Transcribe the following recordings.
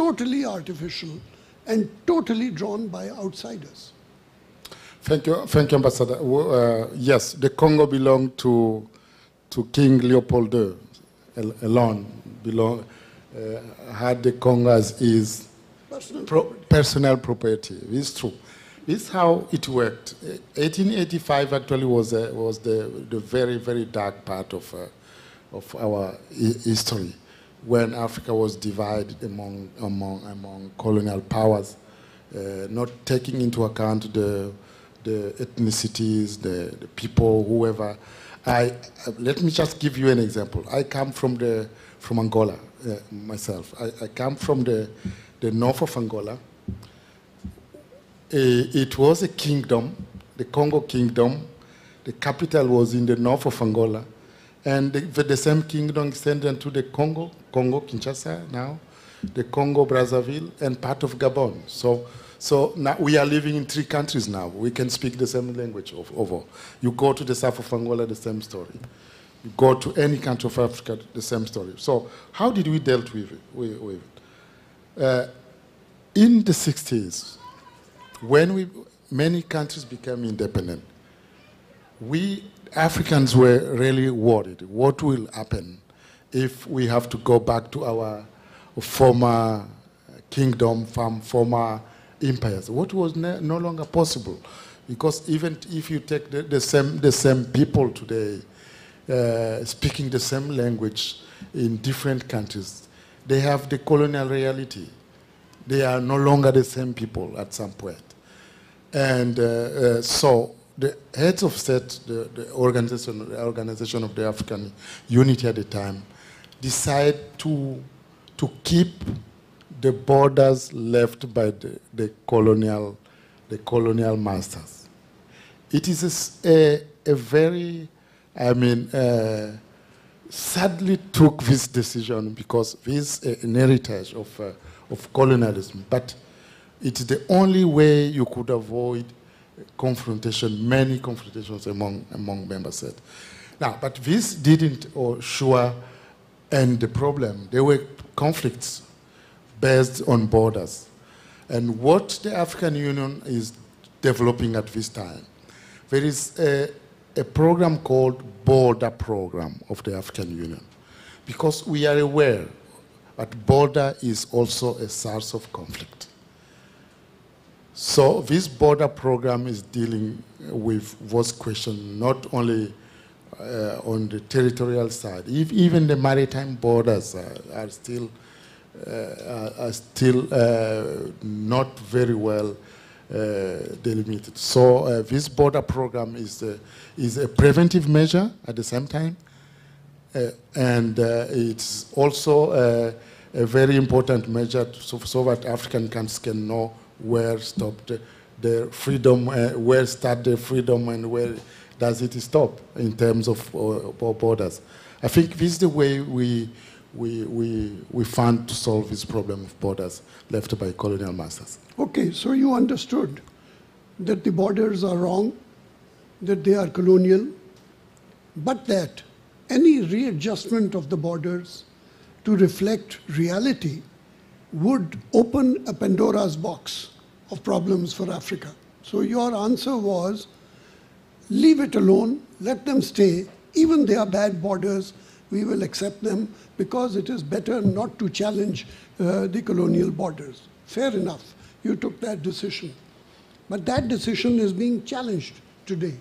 totally artificial and totally drawn by outsiders. Thank you, Ambassador. Yes, the Congo belonged to King Leopold II alone. Had the Congo as his personal property. It's true. This is how it worked. 1885 actually was the very, very dark part of our history, when Africa was divided among colonial powers, not taking into account the ethnicities, the people, whoever. Let me just give you an example. I come from Angola myself. I come from the north of Angola. It was a kingdom, the Congo Kingdom. The capital was in the north of Angola. And the same kingdom extended to the Congo, Kinshasa now, the Congo, Brazzaville, and part of Gabon. So now we are living in 3 countries now. We can speak the same language over. You go to the south of Angola, the same story. You go to any country of Africa, the same story. So how did we deal with it? In the 60s, when many countries became independent, we Africans were really worried. What will happen if we have to go back to our former kingdom, from former empires? What was no longer possible, because even if you take the same people today, speaking the same language in different countries, they have the colonial reality. They are no longer the same people at some point. And so the heads of state, the organization of the African Unity at the time, decide to keep the borders left by the colonial masters. It is a very, sadly took this decision, because this is an heritage of colonialism, but it's the only way you could avoid confrontation, many confrontations among member states. Now, but this didn't sure end the problem. There were conflicts based on borders. And what the African Union is developing at this time, there is a program called Border Program of the African Union, because we are aware that border is also a source of conflict. So this border program is dealing with those questions, not only on the territorial side. Even the maritime borders are still not very well delimited. So this border program is a preventive measure at the same time, and it's also a very important measure so that African countries can know where stop the freedom, where start the freedom, and where does it stop in terms of borders. I think this is the way we found to solve this problem of borders left by colonial masters. Okay, so you understood that the borders are wrong, that they are colonial, but that any readjustment of the borders to reflect reality would open a Pandora's box of problems for Africa. So your answer was, leave it alone, let them stay. Even they are bad borders, we will accept them, because it is better not to challenge the colonial borders. Fair enough, you took that decision. But that decision is being challenged today.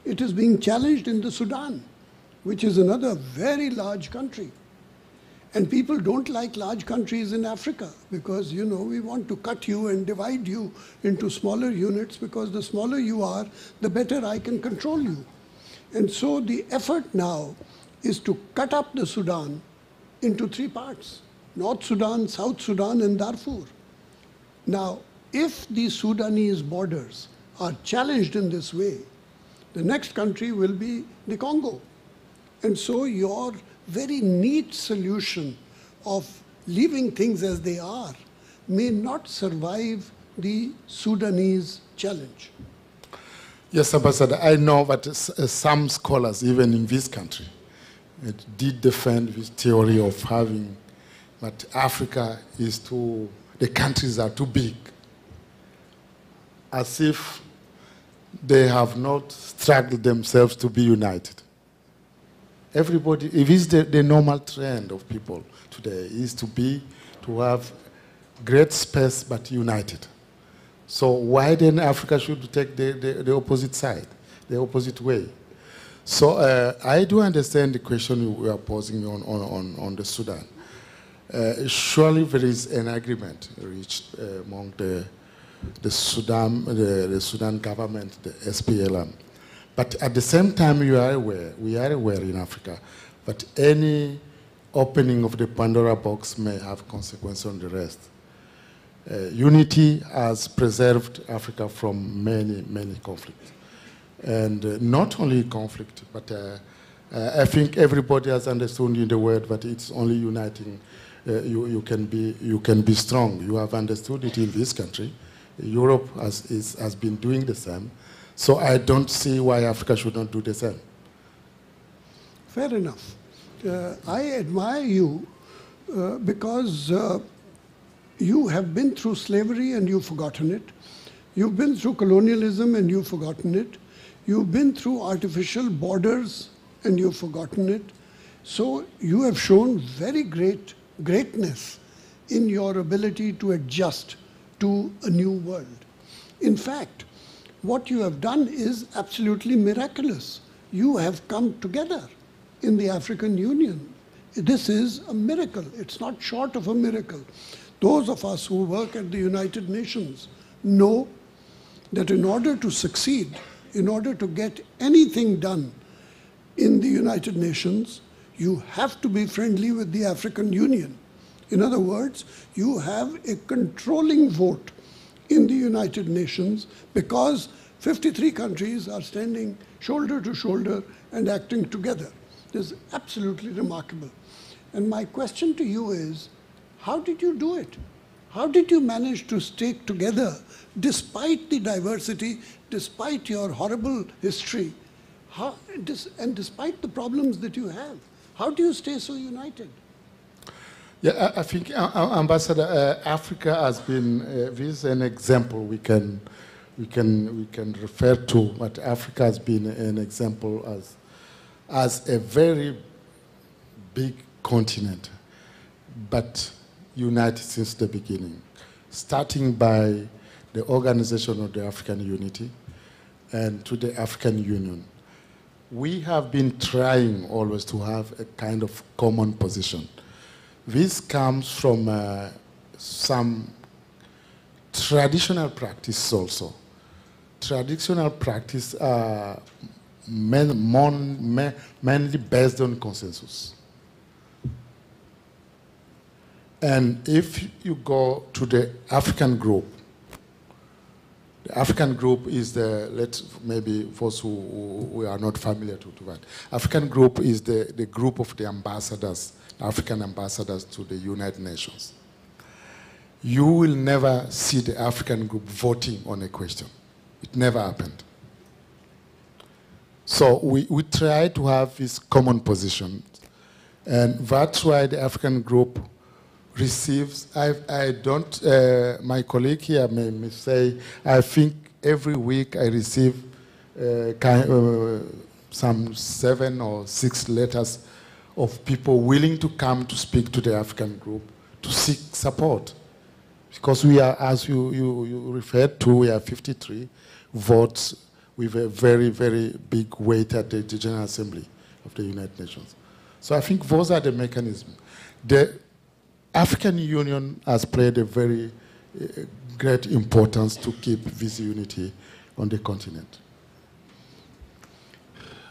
It is being challenged in the Sudan, which is another very large country. And people don't like large countries in Africa, because, you know, we want to cut you and divide you into smaller units, because the smaller you are, the better I can control you. And so the effort now is to cut up the Sudan into 3 parts: North Sudan, South Sudan, and Darfur. Now, if the Sudanese borders are challenged in this way, the next country will be the Congo. And so your very neat solution of leaving things as they are may not survive the Sudanese challenge. Yes, Ambassador, I know that some scholars, even in this country, did defend this theory of having that Africa is too the countries are too big, as if they have not struggled themselves to be united. Everybody, it is the normal trend of people today, is to have great space but united. So why then Africa should take the opposite side, the opposite way? So I do understand the question you are posing on the Sudan. Surely there is an agreement reached among the Sudan government, the SPLM. But at the same time, we are aware in Africa that any opening of the Pandora box may have consequences on the rest. Unity has preserved Africa from many, many conflicts. And not only conflict, but I think everybody has understood in the world that it's only uniting you can be strong. You have understood it in this country. Europe has been doing the same. So I don't see why Africa should not do the same. Fair enough. I admire you because you have been through slavery and you've forgotten it. You've been through colonialism and you've forgotten it. You've been through artificial borders and you've forgotten it. So you have shown very greatness in your ability to adjust to a new world. In fact, what you have done is absolutely miraculous. You have come together in the African Union. This is a miracle. It's not short of a miracle. Those of us who work at the United Nations know that in order to succeed, in order to get anything done in the United Nations, you have to be friendly with the African Union. In other words, you have a controlling vote in the United Nations because 53 countries are standing shoulder to shoulder and acting together. This is absolutely remarkable. And my question to you is, how did you do it? How did you manage to stay together despite the diversity, despite your horrible history, and despite the problems that you have? How do you stay so united? Yeah, I think, Ambassador, Africa has been, this is an example we can refer to, but Africa has been an example as a very big continent, but united since the beginning, starting by the Organization of the African Unity and to the African Union. We have been trying always to have a kind of common position. This comes from some traditional practice also. Traditional practice are mainly based on consensus. And if you go to the African group is maybe for those who are not familiar to that. African group is the group of the ambassadors, African ambassadors to the United Nations. You will never see the African group voting on a question. It never happened. So we try to have this common position. And that's why the African group receives, my colleague here may say, I think every week I receive some 7 or 6 letters of people willing to come to speak to the African group to seek support. Because we are, as you referred to, we are 53 votes with a very, very big weight at the General Assembly of the United Nations. So I think those are the mechanisms. The African Union has played a very great importance to keep this unity on the continent.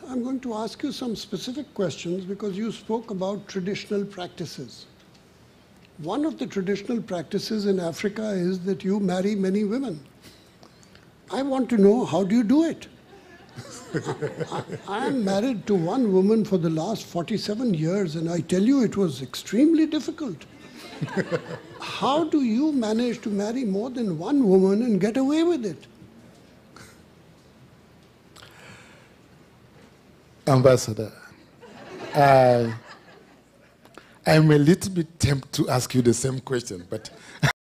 I'm going to ask you some specific questions because you spoke about traditional practices. One of the traditional practices in Africa is that you marry many women. I want to know, how do you do it? I am married to one woman for the last 47 years, and I tell you it was extremely difficult. How do you manage to marry more than one woman and get away with it? Ambassador, I'm a little bit tempted to ask you the same question, but